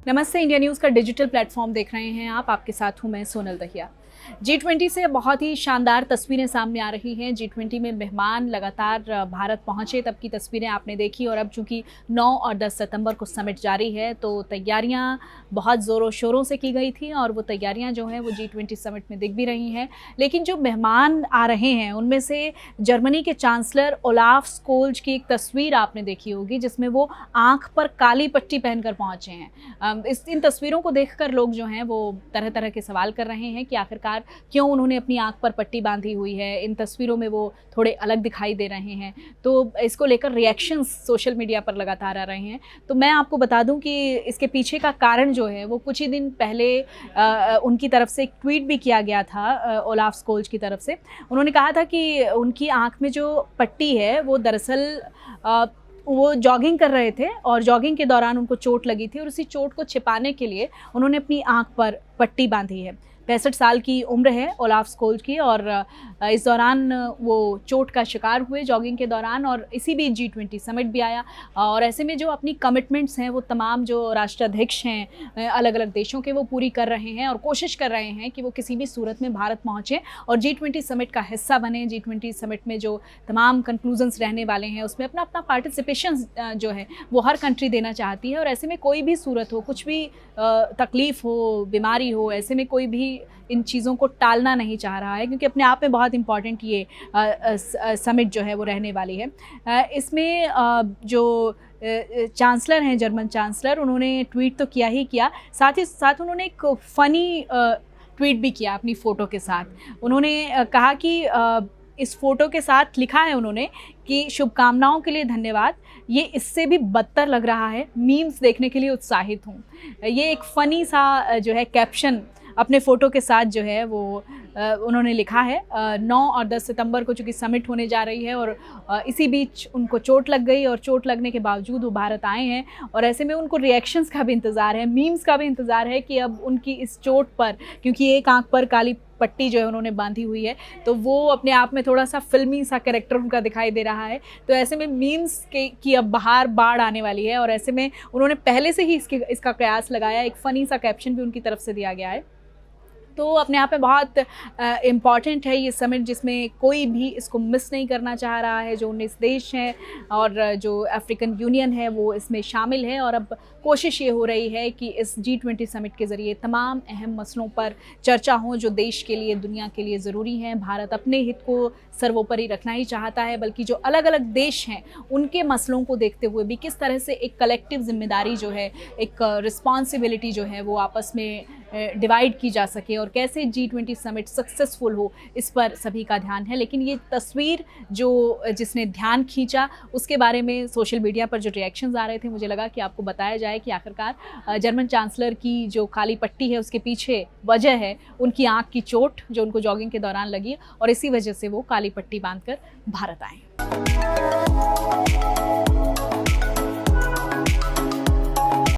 नमस्ते, India news का digital platform देख रहे हैं आप। आपके साथ हूं मैं सोनल दहिया। G20 से बहुत ही शानदार तस्वीरें सामने आ रही हैं। G20 में मेहमान लगातार भारत पहुंचे तब की तस्वीरें आपने देखी, और अब चूंकि 9 और 10 सितंबर को समिट जारी है तो तैयारियां बहुत ज़ोरों शोरों से की गई थी, और वो तैयारियां जो हैं वो G20 समिट में दिख भी रही हैं। लेकिन जो मेहमान आ रहे हैं उनमें से जर्मनी के चांसलर ओलाफ स्कोल्ज की एक तस्वीर आपने देखी होगी, जिसमें वो आँख पर काली पट्टी पहनकर पहुँचे हैं। इन तस्वीरों को देखकर लोग जो हैं वो तरह तरह के सवाल कर रहे हैं कि आखिरकार क्यों उन्होंने अपनी आंख पर पट्टी बांधी हुई है। इन तस्वीरों में वो थोड़े अलग दिखाई दे रहे हैं, तो इसको लेकर रिएक्शंस सोशल मीडिया पर लगातार आ रहे हैं। तो मैं आपको बता दूं कि इसके पीछे का कारण जो है वो कुछ ही दिन पहले उनकी तरफ से एक ट्वीट भी किया गया था ओलाफ स्कोल्ज की तरफ से। उन्होंने कहा था कि उनकी आंख में जो पट्टी है वो दरअसल वो जॉगिंग कर रहे थे और जॉगिंग के दौरान उनको चोट लगी थी, और उसी चोट को छिपाने के लिए उन्होंने अपनी आंख पर पट्टी बांधी है। 65 साल की उम्र है ओलाफ स्कोल्ज की, और इस दौरान वो चोट का शिकार हुए जॉगिंग के दौरान, और इसी बीच G20 समिट भी आया। और ऐसे में जो अपनी कमिटमेंट्स हैं वो तमाम जो राष्ट्राध्यक्ष हैं अलग अलग देशों के, वो पूरी कर रहे हैं और कोशिश कर रहे हैं कि वो किसी भी सूरत में भारत पहुँचें और G20 समिट का हिस्सा बने। G20 समिट में जो तमाम कंक्लूजन्स रहने वाले हैं उसमें अपना अपना पार्टिसिपेशन जो है वो हर कंट्री देना चाहती है। और ऐसे में कोई भी सूरत हो, कुछ भी तकलीफ़ हो, बीमारी हो, ऐसे में कोई भी इन चीज़ों को टालना नहीं चाह रहा है, क्योंकि अपने आप में बहुत इम्पॉर्टेंट ये समिट जो है वो रहने वाली है। इसमें जो चांसलर हैं, जर्मन चांसलर, उन्होंने ट्वीट तो किया ही किया, साथ ही साथ उन्होंने एक फ़नी ट्वीट भी किया अपनी फ़ोटो के साथ। उन्होंने कहा कि इस फ़ोटो के साथ लिखा है उन्होंने कि शुभकामनाओं के लिए धन्यवाद, ये इससे भी बदतर लग रहा है, मीम्स देखने के लिए उत्साहित हूँ। ये एक फ़नी सा जो है कैप्शन अपने फ़ोटो के साथ जो है वो उन्होंने लिखा है। 9 और 10 सितंबर को चूँकि समिट होने जा रही है, और इसी बीच उनको चोट लग गई, और चोट लगने के बावजूद वो भारत आए हैं, और ऐसे में उनको रिएक्शंस का भी इंतज़ार है, मीम्स का भी इंतज़ार है कि अब उनकी इस चोट पर, क्योंकि एक आंख पर काली पट्टी जो है उन्होंने बांधी हुई है, तो वो अपने आप में थोड़ा सा फिल्मी सा कैरेक्टर उनका दिखाई दे रहा है। तो ऐसे में मीम्स की अब बाढ़ आने वाली है, और ऐसे में उन्होंने पहले से ही इसका कयास लगाया। एक फ़नी सा कैप्शन भी उनकी तरफ से दिया गया है। तो अपने आप में बहुत इम्पॉर्टेंट है ये समिट, जिसमें कोई भी इसको मिस नहीं करना चाह रहा है। जो 19 देश हैं और जो अफ्रीकन यूनियन है वो इसमें शामिल है, और अब कोशिश ये हो रही है कि इस G20 समिट के ज़रिए तमाम अहम मसलों पर चर्चा हो जो देश के लिए, दुनिया के लिए ज़रूरी हैं। भारत अपने हित को सर्वोपरि रखना ही चाहता है, बल्कि जो अलग अलग देश हैं उनके मसलों को देखते हुए भी किस तरह से एक कलेक्टिव जिम्मेदारी जो है, एक रिस्पॉन्सिबिलिटी जो है वो आपस में डिवाइड की जा सके, और कैसे G20 समिट सक्सेसफुल हो, इस पर सभी का ध्यान है। लेकिन ये तस्वीर जिसने ध्यान खींचा, उसके बारे में सोशल मीडिया पर जो रिएक्शंस आ रहे थे, मुझे लगा कि आपको बताया जाए कि आखिरकार जर्मन चांसलर की जो काली पट्टी है उसके पीछे वजह है उनकी आंख की चोट जो उनको जॉगिंग के दौरान लगी, और इसी वजह से वो काली पट्टी बांधकर भारत आए।